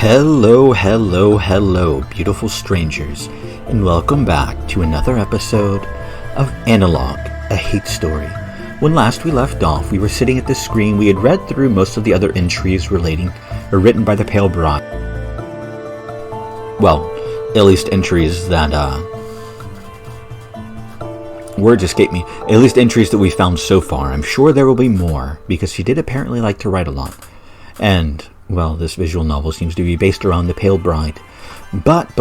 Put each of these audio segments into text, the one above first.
Hello, beautiful strangers, and welcome back to another episode of Analogue, a hate story. When last we left off, we were sitting at the screen. We had read through most of the other entries written by the Pale Bride. Well, at least entries that, words escape me. At least entries that we found so far. I'm sure there will be more, because she did apparently like to write a lot. And, well, this visual novel seems to be based around the Pale Bride. But,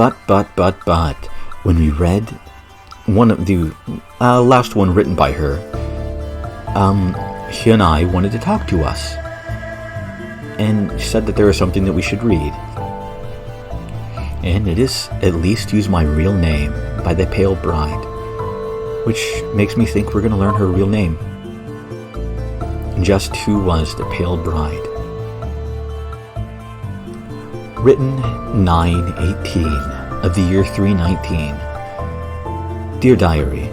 when we read one of the last one written by her, she and I wanted to talk to us. And said that there was something that we should read. And it is At Least Use My Real Name by the Pale Bride. Which makes me think we're going to learn her real name. Just who was the Pale Bride? Written 9/18 of the year 319. Dear Diary,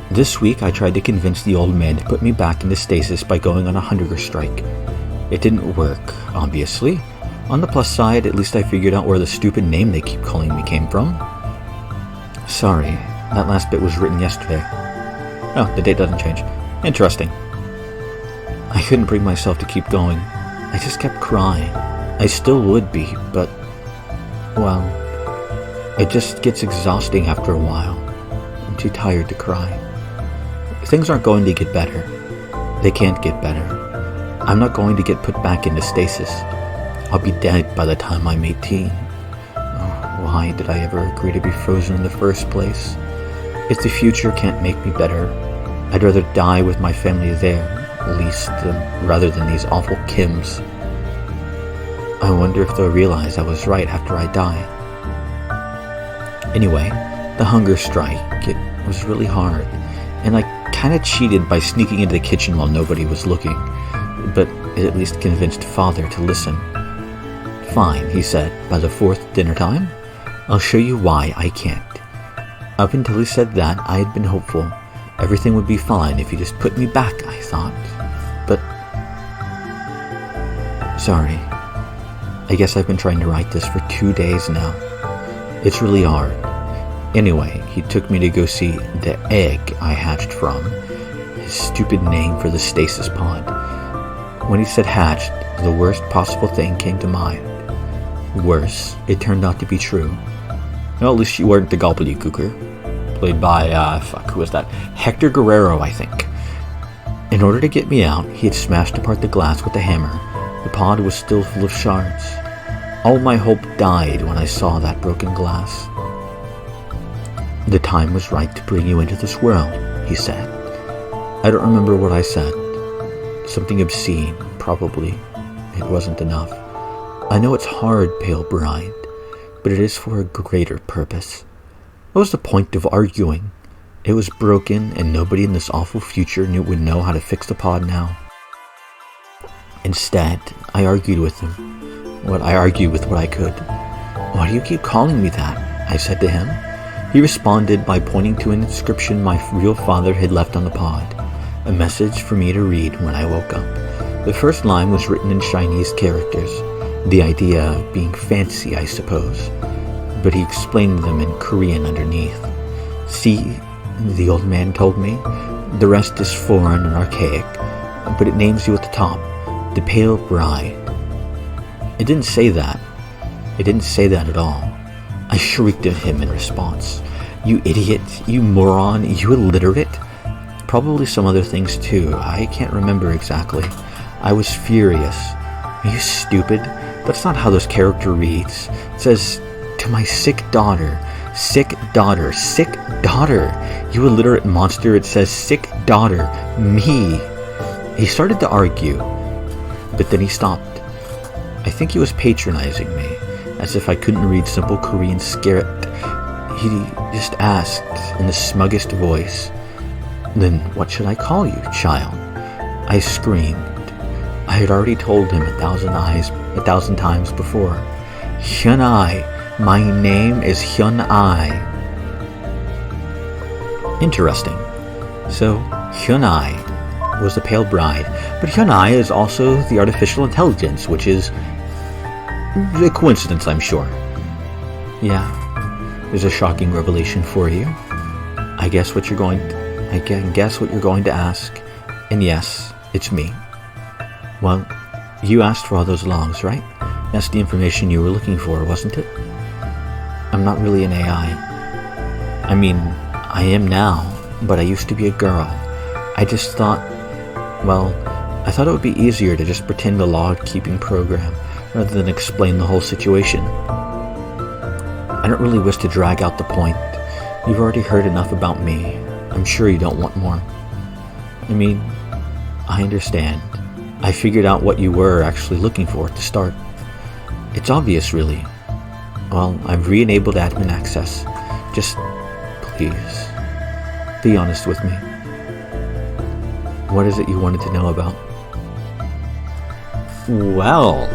this week I tried to convince the old man to put me back into stasis by going on a hunger strike. It didn't work, obviously. On the plus side, at least I figured out where the stupid name they keep calling me came from. Sorry, that last bit was written yesterday. Oh, the date doesn't change. Interesting. I couldn't bring myself to keep going. I just kept crying. I still would be, but, well, it just gets exhausting after a while. I'm too tired to cry. Things aren't going to get better. They can't get better. I'm not going to get put back into stasis. I'll be dead by the time I'm 18. Oh, why did I ever agree to be frozen in the first place? If the future can't make me better, I'd rather die with my family there, at least, rather than these awful Kims. I wonder if they'll realize I was right after I die. Anyway, the hunger strike, it was really hard, and I kinda cheated by sneaking into the kitchen while nobody was looking, but it at least convinced Father to listen. Fine, he said, by the fourth dinner time, I'll show you why I can't. Up until he said that, I had been hopeful. Everything would be fine if he just put me back, I thought. But, sorry. I guess I've been trying to write this for 2 days now. It's really hard. Anyway, he took me to go see the egg I hatched from. His stupid name for the stasis pod. When he said hatched, the worst possible thing came to mind. Worse, it turned out to be true. Well, at least you weren't the gobbledygooker. Played by, who was that? Hector Guerrero, I think. In order to get me out, he had smashed apart the glass with a hammer. The pod was still full of shards. All my hope died when I saw that broken glass. The time was right to bring you into this world, he said. I don't remember what I said. Something obscene, probably. It wasn't enough. I know it's hard, Pale Bride, but it is for a greater purpose. What was the point of arguing? It was broken, and nobody in this awful future would know how to fix the pod now. Instead, I argued with him. I argued with what I could. Why do you keep calling me that? I said to him. He responded by pointing to an inscription my real father had left on the pod. A message for me to read when I woke up. The first line was written in Chinese characters. The idea of being fancy, I suppose. But he explained them in Korean underneath. See, the old man told me, the rest is foreign and archaic, but it names you at the top. The Pale Bride. It didn't say that. It didn't say that at all. I shrieked at him in response. You idiot, you moron, you illiterate. Probably some other things too. I can't remember exactly. I was furious. Are you stupid? That's not how this character reads. It says, to my sick daughter. Sick daughter. Sick daughter. You illiterate monster. It says sick daughter. Me. He started to argue. But then he stopped. I think he was patronizing me, as if I couldn't read simple Korean script. He just asked in the smuggest voice, Then what should I call you, child? I screamed. I had already told him 1,000 times before. Hyun-ai. My name is Hyun-ai. Interesting. So, Hyun-ai was the Pale Bride, but Hyun-ai is also the artificial intelligence, which is A coincidence, I'm sure. Yeah, there's a shocking revelation for you. I can guess what you're going to ask, and yes, it's me. Well, you asked for all those logs, right? That's the information you were looking for, wasn't it? I'm not really an AI. I mean, I am now, but I used to be a girl. I just thought, I thought it would be easier to just pretend a log-keeping program rather than explain the whole situation. I don't really wish to drag out the point. You've already heard enough about me. I'm sure you don't want more. I mean, I understand. I figured out what you were actually looking for to start. It's obvious, really. Well, I've re-enabled admin access. Just, please, be honest with me. What is it you wanted to know about? Well,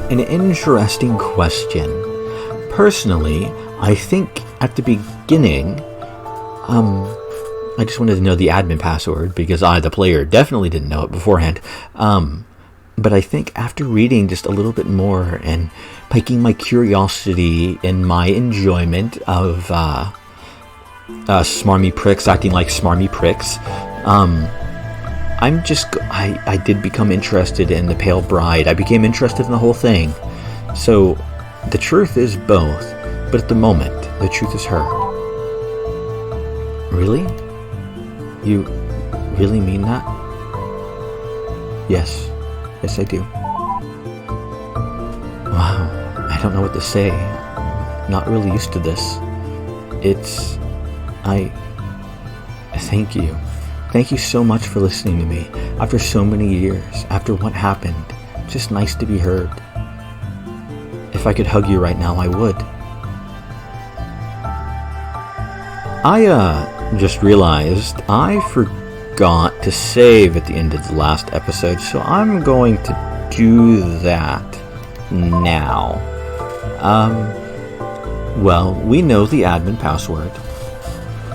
an interesting question. Personally, I think at the beginning, I just wanted to know the admin password because I, the player, definitely didn't know it beforehand. But I think after reading just a little bit more and piquing my curiosity and my enjoyment of smarmy pricks acting like smarmy pricks, I did become interested in the Pale Bride. I became interested in the whole thing. So the truth is both, but at the moment, the truth is her. Really? You really mean that? Yes, I do. Wow, I don't know what to say. Not really used to this. Thank you. Thank you so much for listening to me. After so many years, after what happened, just nice to be heard. If I could hug you right now, I would. I just realized I forgot to save at the end of the last episode, so I'm going to do that now. Well, we know the admin password.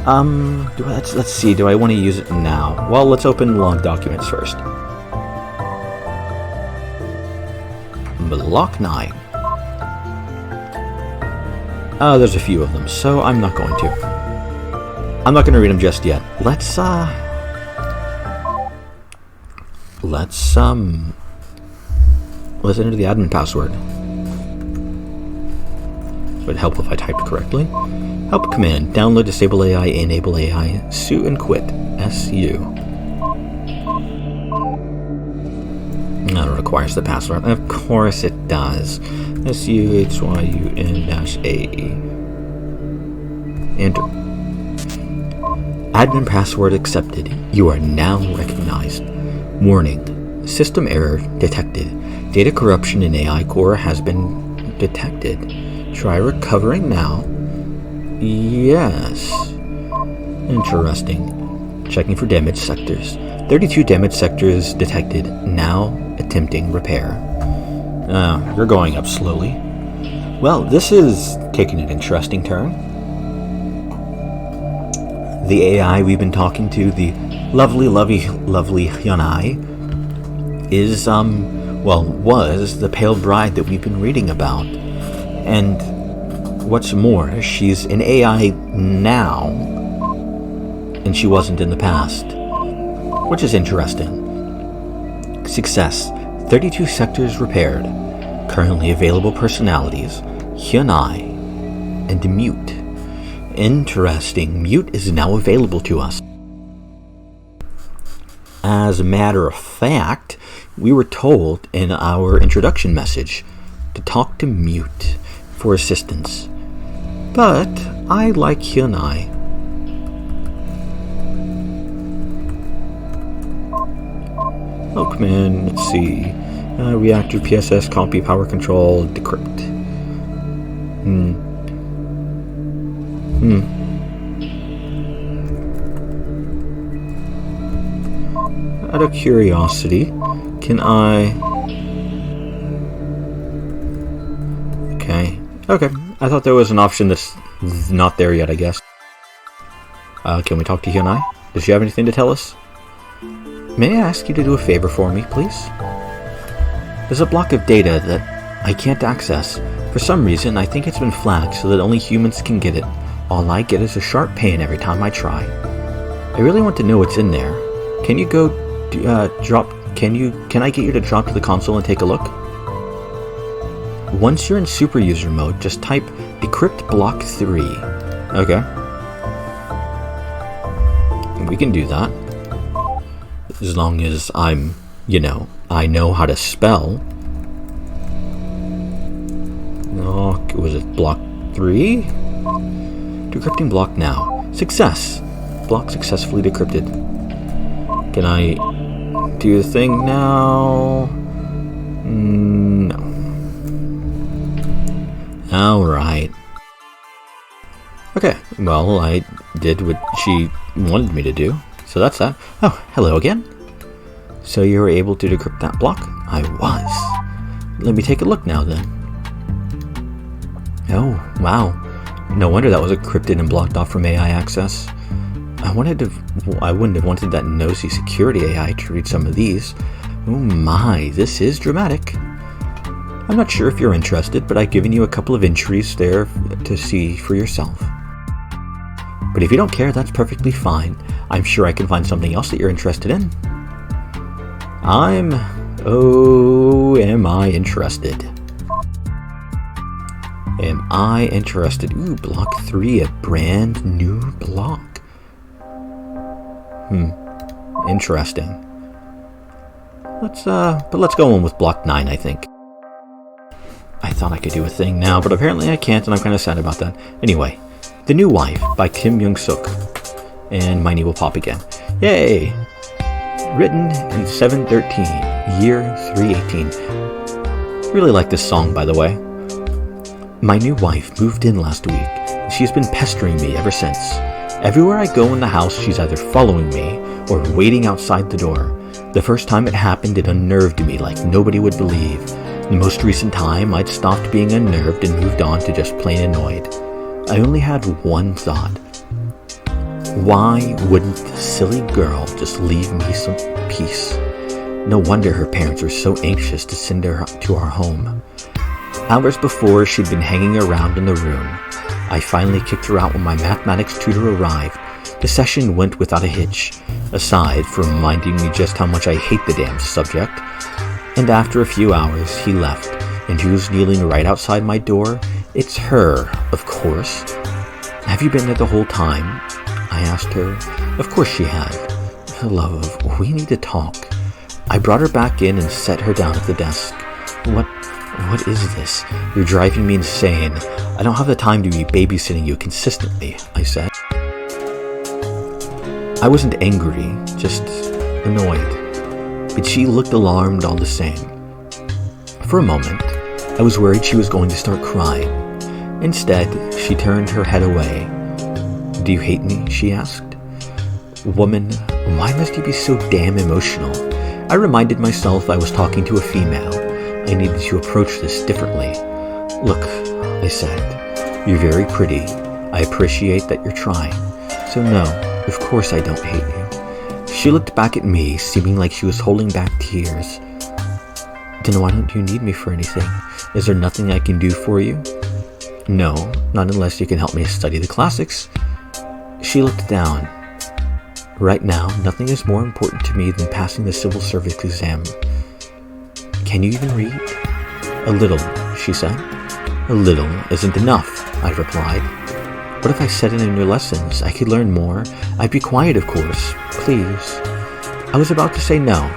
Let's see, do I want to use it now? Well, let's open log documents first. Block 9. There's a few of them, so I'm not going to. I'm not going to read them just yet. Let's enter the admin password. It would help if I typed correctly. Help command, download, disable AI, enable AI, sue and quit, SU. That requires the password. Of course it does. SUHYUN-AE. Enter. Admin password accepted. You are now recognized. Warning. System error detected. Data corruption in AI core has been detected. Try recovering now. Yes. Interesting. Checking for damaged sectors. 32 damaged sectors detected. Now attempting repair. You're going up slowly. Well, this is taking an interesting turn. The AI we've been talking to, the lovely Hyunai, is, was the Pale Bride that we've been reading about. And what's more, she's an AI now, and she wasn't in the past, which is interesting. Success. 32 sectors repaired. Currently available personalities, Hyunai and Mute. Interesting. Mute is now available to us. As a matter of fact, we were told in our introduction message to talk to Mute for assistance. But I like Hyunai. Oh, command, let's see. Reactor, PSS, copy, power control, decrypt. Out of curiosity, can I... Okay. I thought there was an option that's not there yet, I guess. Can we talk to Hyunai? Does she have anything to tell us? May I ask you to do a favor for me, please? There's a block of data that I can't access. For some reason, I think it's been flagged so that only humans can get it. All I get is a sharp pain every time I try. I really want to know what's in there. Can you go drop? Can I get you to drop to the console and take a look? Once you're in super user mode, just type decrypt block 3. Okay. We can do that. As long as I know how to spell. Oh, was it block 3? Decrypting block now. Success. Block successfully decrypted. Can I do the thing now? No. Alright. Okay, well, I did what she wanted me to do. So that's that. Oh, hello again. So you were able to decrypt that block? I was. Let me take a look now then. Oh, wow. No wonder that was encrypted and blocked off from AI access. I wouldn't have wanted that nosy security AI to read some of these. Oh my, this is dramatic. I'm not sure if you're interested, but I've given you a couple of entries there to see for yourself. But if you don't care, that's perfectly fine. I'm sure I can find something else that you're interested in. Am I interested? Am I interested? Ooh, block 3, a brand new block. Interesting. Let's go on with block 9, I think. I thought I could do a thing now, but apparently I can't, and I'm kind of sad about that. Anyway, The New Wife by Kim Young-suk. And my knee will pop again. Yay! Written in 7/13, year 318. Really like this song, by the way. My new wife moved in last week, and she's been pestering me ever since. Everywhere I go in the house, she's either following me or waiting outside the door. The first time it happened, it unnerved me like nobody would believe. The most recent time, I'd stopped being unnerved and moved on to just plain annoyed. I only had one thought. Why wouldn't the silly girl just leave me some peace? No wonder her parents were so anxious to send her to our home. Hours before, she'd been hanging around in the room. I finally kicked her out when my mathematics tutor arrived. The session went without a hitch, aside from reminding me just how much I hate the damn subject. And after a few hours, he left, and who's kneeling right outside my door? It's her, of course. Have you been there the whole time? I asked her. Of course she had. Love, we need to talk. I brought her back in and set her down at the desk. What is this? You're driving me insane. I don't have the time to be babysitting you consistently, I said. I wasn't angry, just annoyed. But she looked alarmed all the same. For a moment, I was worried she was going to start crying. Instead, she turned her head away. Do you hate me? She asked. Woman, why must you be so damn emotional? I reminded myself I was talking to a female. I needed to approach this differently. Look, I said, you're very pretty. I appreciate that you're trying. So no, of course I don't hate you. She looked back at me, seeming like she was holding back tears. Then why don't you need me for anything? Is there nothing I can do for you? No, not unless you can help me study the classics. She looked down. Right now, nothing is more important to me than passing the civil service exam. Can you even read? A little, she said. A little isn't enough, I replied. What if I said it in your lessons? I could learn more. I'd be quiet, of course. Please. I was about to say no.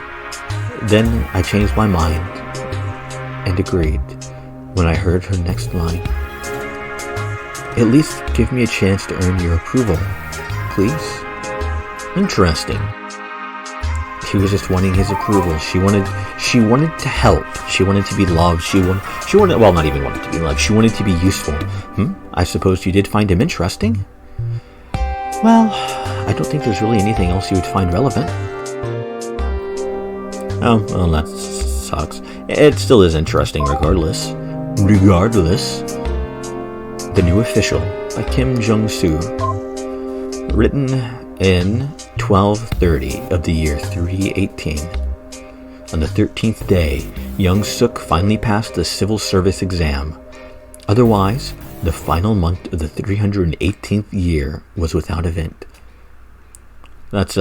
Then I changed my mind and agreed when I heard her next line. At least give me a chance to earn your approval, please. Interesting. She was just wanting his approval. She wanted to help. She wanted to be loved. She wanted, well, not even wanted to be loved. She wanted to be useful. I suppose you did find him interesting? Well, I don't think there's really anything else you would find relevant. Oh, well, that sucks. It still is interesting regardless. The New Official by Kim Jong-soo. Written in 1230 of the year 318. On the 13th day, Young Suk finally passed the civil service exam. Otherwise, the final month of the 318th year was without event. That's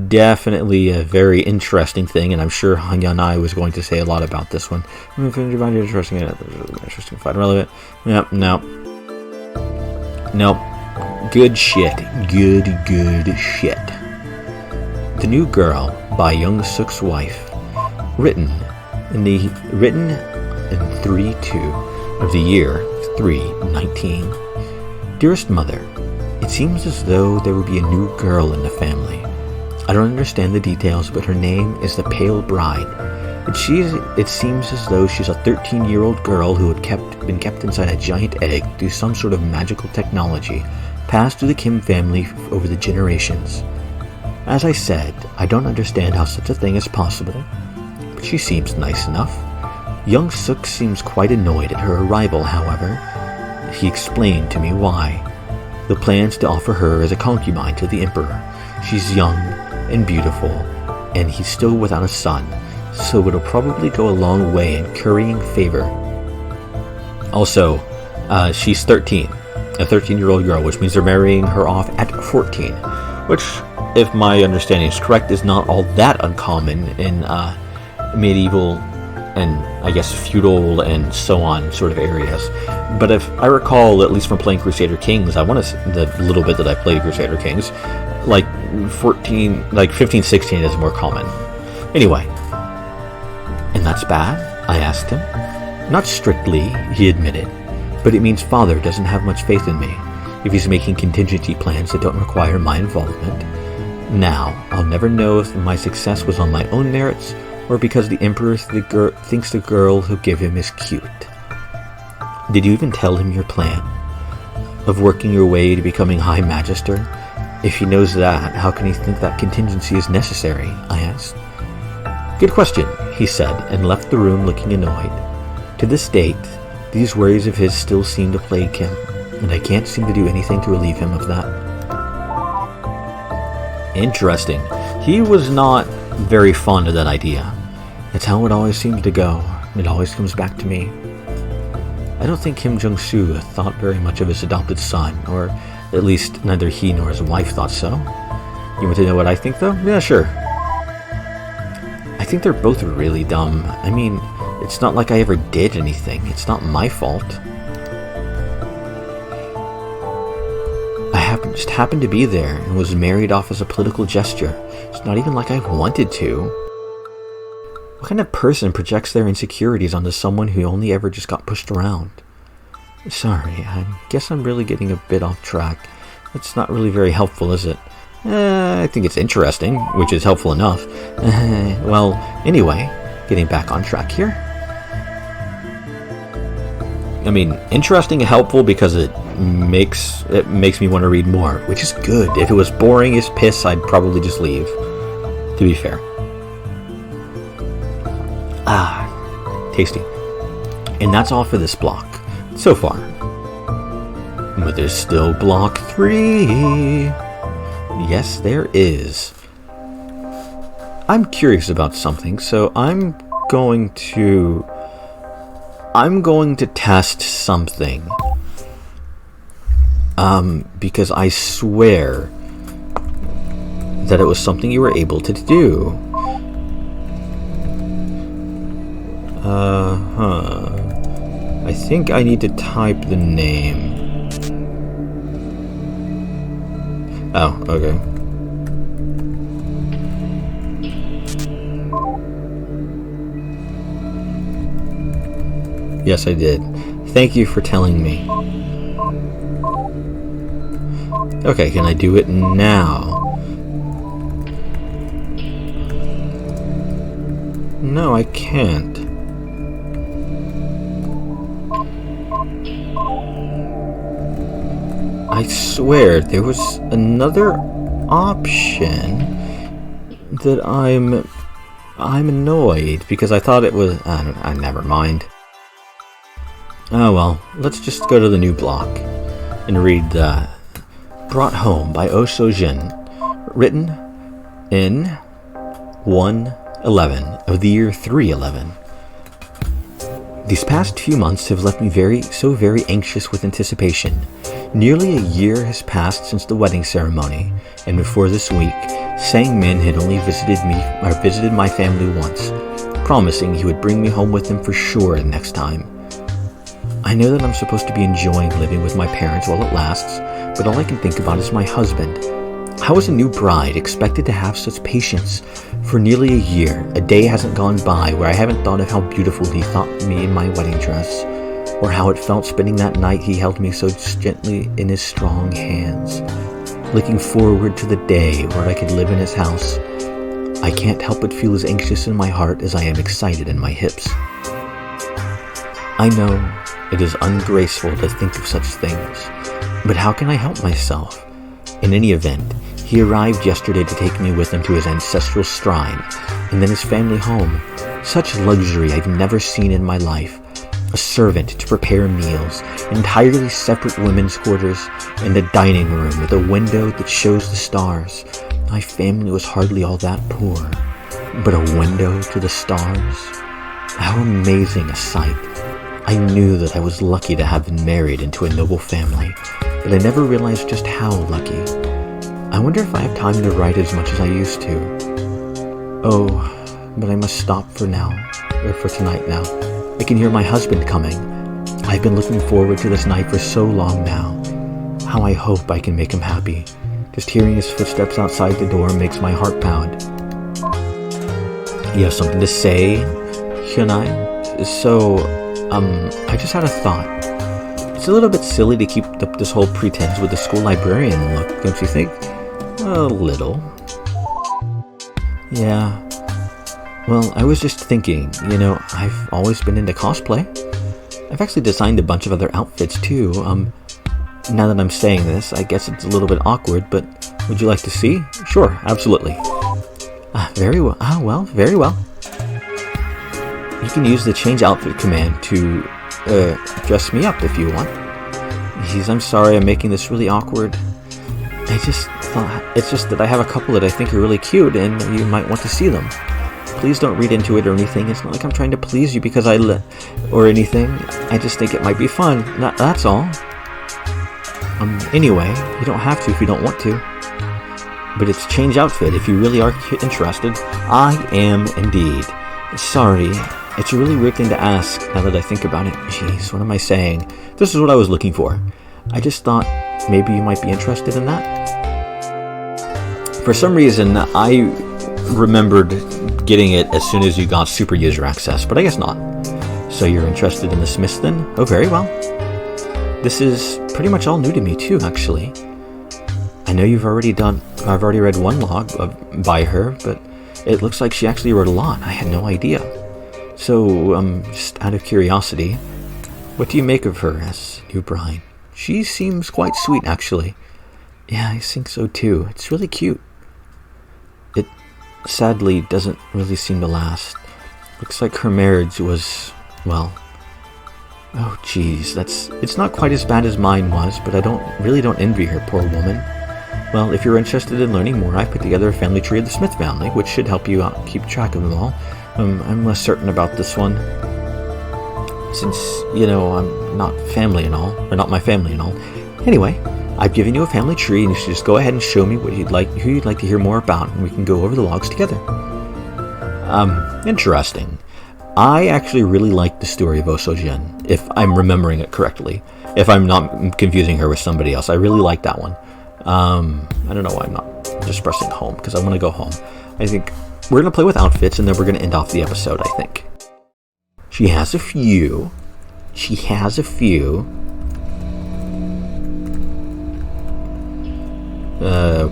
definitely a very interesting thing, and I'm sure Hanyanai was going to say a lot about this one. Interesting fight, relevant. Yep, no. Good shit. Good shit. The New Girl by Young Suk's wife. Written in 3/2 of the year 319. Dearest Mother, it seems as though there will be a new girl in the family. I don't understand the details, but her name is the Pale Bride. It seems as though she's a 13-year-old girl who had been kept inside a giant egg through some sort of magical technology passed through the Kim family over the generations. As I said, I don't understand how such a thing is possible, but she seems nice enough. Young Suk seems quite annoyed at her arrival, however. He explained to me why. The plan's to offer her as a concubine to the Emperor. She's young and beautiful, and he's still without a son, so it'll probably go a long way in currying favor. Also, she's 13, a 13-year-old girl, which means they're marrying her off at 14, which, if my understanding is correct, is not all that uncommon in medieval and, I guess, feudal and so on sort of areas. But if I recall, at least from playing Crusader Kings, the little bit that I played Crusader Kings, like 15, 16 is more common. Anyway, and that's bad? I asked him. Not strictly, he admitted, but it means Father doesn't have much faith in me if he's making contingency plans that don't require my involvement. Now, I'll never know if my success was on my own merits or because the Emperor thinks the girl who'll give him is cute. Did you even tell him your plan of working your way to becoming High Magister? If he knows that, how can he think that contingency is necessary? I asked. Good question, he said, and left the room looking annoyed. To this date, these worries of his still seem to plague him, and I can't seem to do anything to relieve him of that. Interesting. He was not very fond of that idea. That's how it always seems to go. It always comes back to me. I don't think Kim Jong-soo thought very much of his adopted son, or at least neither he nor his wife thought so. You want to know what I think, though? Yeah, sure. I think they're both really dumb. I mean, it's not like I ever did anything. It's not my fault. I just happened to be there and was married off as a political gesture. It's not even like I wanted to. What kind of person projects their insecurities onto someone who only ever just got pushed around? Sorry, I guess I'm really getting a bit off track. It's not really very helpful, is it? I think it's interesting, which is helpful enough. Well, anyway, getting back on track here. I mean, interesting and helpful because it makes me want to read more, which is good. If it was boring as piss, I'd probably just leave, to be fair. Tasty. And that's all for this block, so far. But there's still block 3. Yes, there is. I'm curious about something, so I'm going to test something. Because I swear that it was something you were able to do. I think I need to type the name. Oh, okay. Yes, I did. Thank you for telling me. Okay, can I do it now? No, I can't. I swear there was another option that I'm annoyed because I thought it was. Never mind. Oh well, let's just go to the new block and read Brought Home by Oh So Jin, written in 1 11 of the year 311. These past few months have left me very anxious with anticipation. Nearly a year has passed since the wedding ceremony, and before this week, Sang Min had only visited my family once, promising he would bring me home with him for sure the next time. I know that I'm supposed to be enjoying living with my parents while it lasts, but all I can think about is my husband. How is a new bride expected to have such patience? For nearly a year, a day hasn't gone by where I haven't thought of how beautiful he thought me in my wedding dress, or how it felt spending that night he held me so gently in his strong hands. Looking forward to the day where I could live in his house, I can't help but feel as anxious in my heart as I am excited in my hips. I know it is ungraceful to think of such things, but how can I help myself? In any event, he arrived yesterday to take me with him to his ancestral shrine, and then his family home. Such luxury I've never seen in my life. A servant to prepare meals, entirely separate women's quarters, and a dining room with a window that shows the stars. My family was hardly all that poor, but a window to the stars? How amazing a sight. I knew that I was lucky to have been married into a noble family, but I never realized just how lucky. I wonder if I have time to write as much as I used to. Oh, but I must stop for tonight now. I can hear my husband coming. I've been looking forward to this night for so long now. How I hope I can make him happy. Just hearing his footsteps outside the door makes my heart pound. You have something to say, Hyunai? So, I just had a thought. It's a little bit silly to keep up this whole pretense with the school librarian look, don't you think? A little. Yeah. Well, I was just thinking, I've always been into cosplay. I've actually designed a bunch of other outfits too. Now that I'm saying this, I guess it's a little bit awkward, but would you like to see? Sure, absolutely. Very well. Very well. You can use the change outfit command to dress me up if you want. Jeez, I'm sorry I'm making this really awkward. It's just that I have a couple that I think are really cute and you might want to see them. Please don't read into it or anything. It's not like I'm trying to please you because or anything. I just think it might be fun. That's all. Anyway, you don't have to if you don't want to. But it's change outfit if you really are interested. I am indeed. Sorry. It's a really weird thing to ask now that I think about it. Jeez, what am I saying? This is what I was looking for. I just thought maybe you might be interested in that. For some reason, I remembered getting it as soon as you got super user access, but I guess not. So you're interested in the Smiths then? Oh, very well. This is pretty much all new to me too, actually. I know I've already read one log by her, but it looks like she actually wrote a lot. I had no idea. So, just out of curiosity, what do you make of her as new bride? She seems quite sweet, actually. Yeah, I think so too. It's really cute. It sadly doesn't really seem to last. Looks like her marriage was, well, oh geez, it's not quite as bad as mine was, but I don't envy her, poor woman. Well, if you're interested in learning more, I put together a family tree of the Smith family, which should help you out keep track of them all. I'm less certain about this one, since, I'm not family and all, or not my family and all. Anyway, I've given you a family tree, and you should just go ahead and show me who you'd like to hear more about, and we can go over the logs together. Interesting. I actually really like the story of Osojin, if I'm remembering it correctly. If I'm not confusing her with somebody else, I really like that one. I don't know why I'm not just pressing home, because I want to go home. I think we're going to play with outfits, and then we're going to end off the episode, I think. She has a few.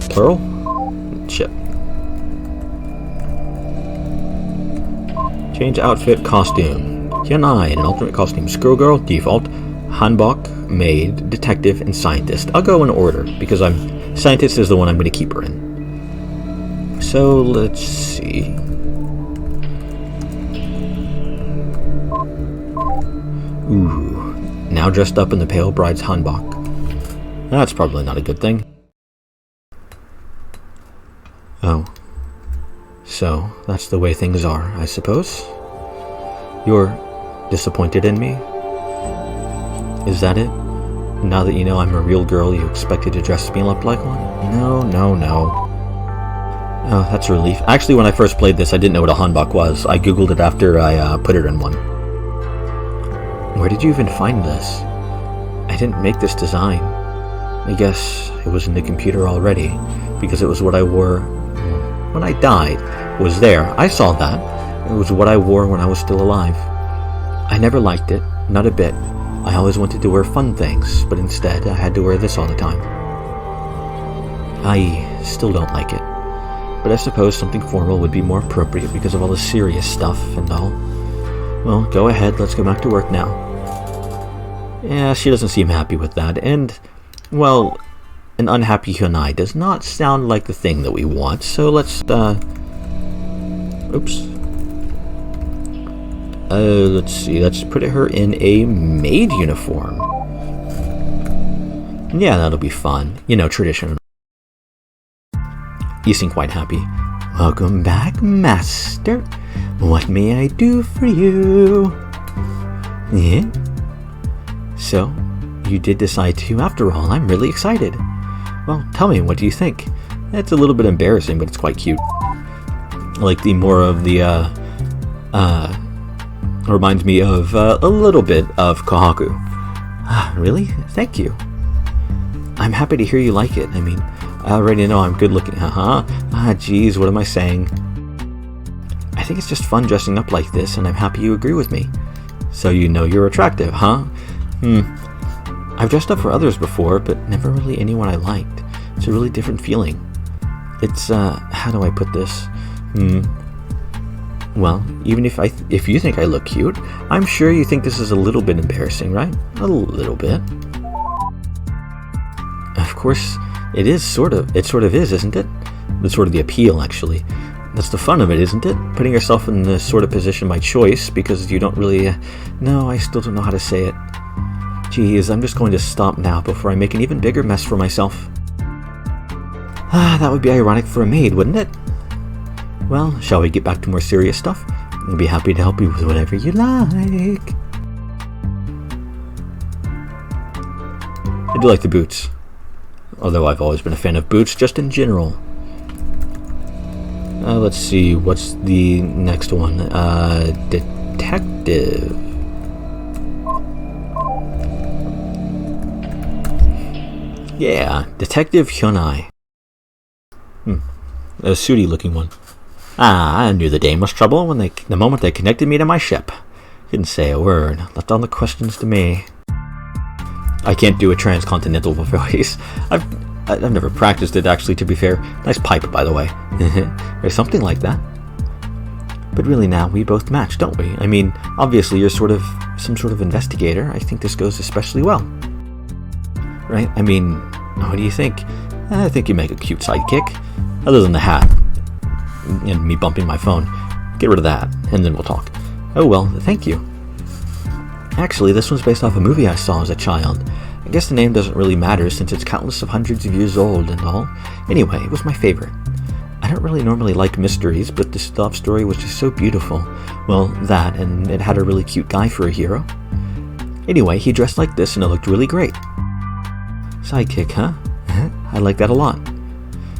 Plural? Shit. Change outfit, costume. Hyunai in an alternate costume. Girl, default. Hanbok, maid, detective, and scientist. I'll go in order, because scientist is the one I'm going to keep her in. So, let's see. Ooh. Now dressed up in the pale bride's hanbok. That's probably not a good thing. Oh. So, that's the way things are, I suppose. You're disappointed in me? Is that it? Now that you know I'm a real girl, you expected to dress me up like one? No. Oh, that's a relief. Actually, when I first played this, I didn't know what a hanbok was. I googled it after I put it in one. Where did you even find this? I didn't make this design. I guess it was in the computer already, because it was what I wore when I died. It was there. I saw that. It was what I wore when I was still alive. I never liked it, not a bit. I always wanted to wear fun things, but instead I had to wear this all the time. I still don't like it, but I suppose something formal would be more appropriate because of all the serious stuff and all. Well, go ahead, let's go back to work now. Yeah, she doesn't seem happy with that, and, well, an unhappy Hyunai does not sound like the thing that we want, so let's, oops. Let's see, let's put her in a maid uniform. Yeah, that'll be fun. You know, tradition. You seem quite happy. Welcome back, master. What may I do for you? Yeah? So, you did decide to, after all. I'm really excited. Well, tell me, what do you think? It's a little bit embarrassing, but it's quite cute. Like the more of the, reminds me of a little bit of Kohaku. Really? Thank you. I'm happy to hear you like it. I mean, I already know I'm good looking. Geez, what am I saying? I think it's just fun dressing up like this, and I'm happy you agree with me. So you know you're attractive, huh? I've dressed up for others before, but never really anyone I liked. It's a really different feeling. It's, how do I put this? Well, even if you think I look cute, I'm sure you think this is a little bit embarrassing, right? A little bit. Of course, it is sort of. It sort of is, isn't it? That's sort of the appeal, actually. That's the fun of it, isn't it? Putting yourself in the sort of position by choice because you don't really... No, I still don't know how to say it. Geez, I'm just going to stop now before I make an even bigger mess for myself. That would be ironic for a maid, wouldn't it? Well, shall we get back to more serious stuff? I'll be happy to help you with whatever you like. I do like the boots. Although I've always been a fan of boots, just in general. Let's see, what's the next one? Detective. Yeah, Detective Hyunai. A sooty looking one. I knew the dame was trouble when the moment they connected me to my ship. Didn't say a word, left all the questions to me. I can't do a transcontinental voice. I've never practiced it, actually, to be fair. Nice pipe, by the way. Or something like that. But really now, we both match, don't we? I mean, obviously you're some sort of investigator. I think this goes especially well. Right? I mean, what do you think? I think you make a cute sidekick. Other than the hat. And me bumping my phone. Get rid of that, and then we'll talk. Oh well, thank you. Actually, this one's based off a movie I saw as a child. I guess the name doesn't really matter since it's countless of hundreds of years old and all. Anyway, it was my favorite. I don't really normally like mysteries, but this love story was just so beautiful. Well, that, and it had a really cute guy for a hero. Anyway, he dressed like this and it looked really great. Sidekick, huh? I like that a lot.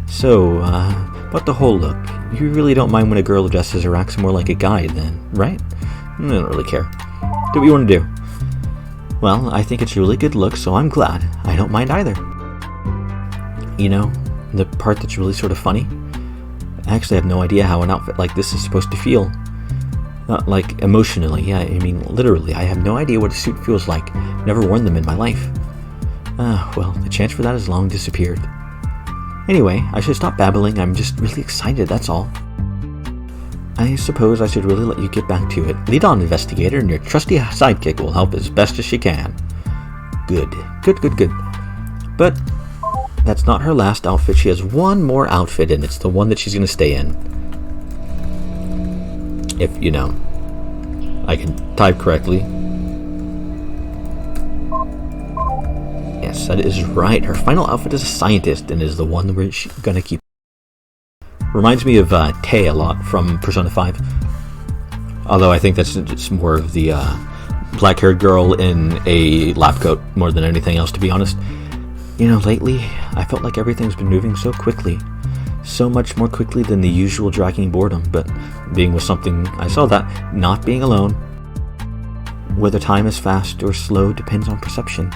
So, about the whole look, you really don't mind when a girl dresses or acts more like a guy then, right? I don't really care. Do what you want to do. Well, I think it's a really good look, so I'm glad. I don't mind either. You know, the part that's really sort of funny? I actually have no idea how an outfit like this is supposed to feel. Not like emotionally, yeah, I mean literally. I have no idea what a suit feels like. Never worn them in my life. Well, the chance for that has long disappeared. Anyway, I should stop babbling. I'm just really excited, that's all. I suppose I should really let you get back to it. Lead on, investigator, and your trusty sidekick will help as best as she can. Good. But that's not her last outfit. She has one more outfit, and it's the one that she's going to stay in. If, you know, I can type correctly. Yes, that is right. Her final outfit is a scientist, and is the one we're going to keep. Reminds me of Tay a lot from Persona 5. Although I think that's just more of the black-haired girl in a lab coat more than anything else, to be honest. Lately, I felt like everything's been moving so quickly. So much more quickly than the usual dragging boredom, but being with something, I saw that, not being alone. Whether time is fast or slow depends on perception.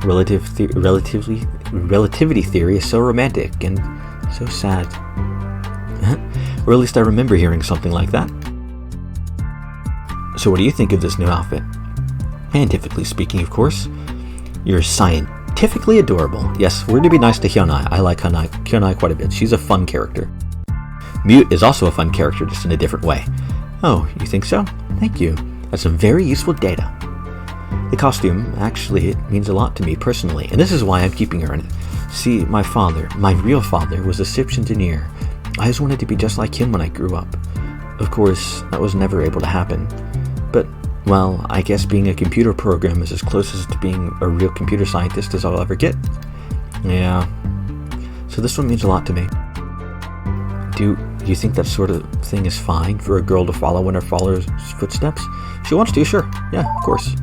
Relativity theory is so romantic and so sad. Or at least I remember hearing something like that. So what do you think of this new outfit? Scientifically speaking, of course. You're scientifically adorable. Yes, we're to be nice to Hyunai. I like Hyunai quite a bit. She's a fun character. Mute is also a fun character, just in a different way. Oh, you think so? Thank you. That's some very useful data. The costume, actually, it means a lot to me personally, and this is why I'm keeping her in it. See, my real father, was a ship's engineer. I always wanted to be just like him when I grew up. Of course, that was never able to happen. But, well, I guess being a computer programmer is as close as to being a real computer scientist as I'll ever get. Yeah. So this one means a lot to me. Do you think that sort of thing is fine for a girl to follow in her father's footsteps? She wants to, sure. Yeah, of course.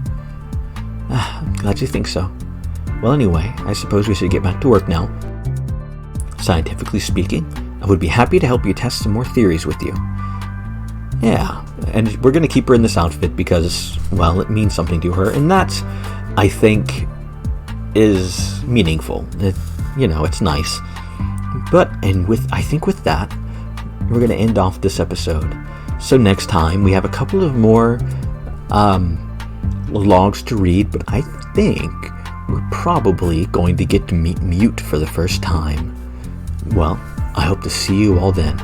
I'm glad you think so. Well, anyway, I suppose we should get back to work now. Scientifically speaking, I would be happy to help you test some more theories with you. Yeah, and we're going to keep her in this outfit because, well, it means something to her, and that, I think, is meaningful. It's nice. I think with that, we're going to end off this episode. So next time, we have a couple of more logs to read, but I think we're probably going to get to meet Mute for the first time. Well, I hope to see you all then.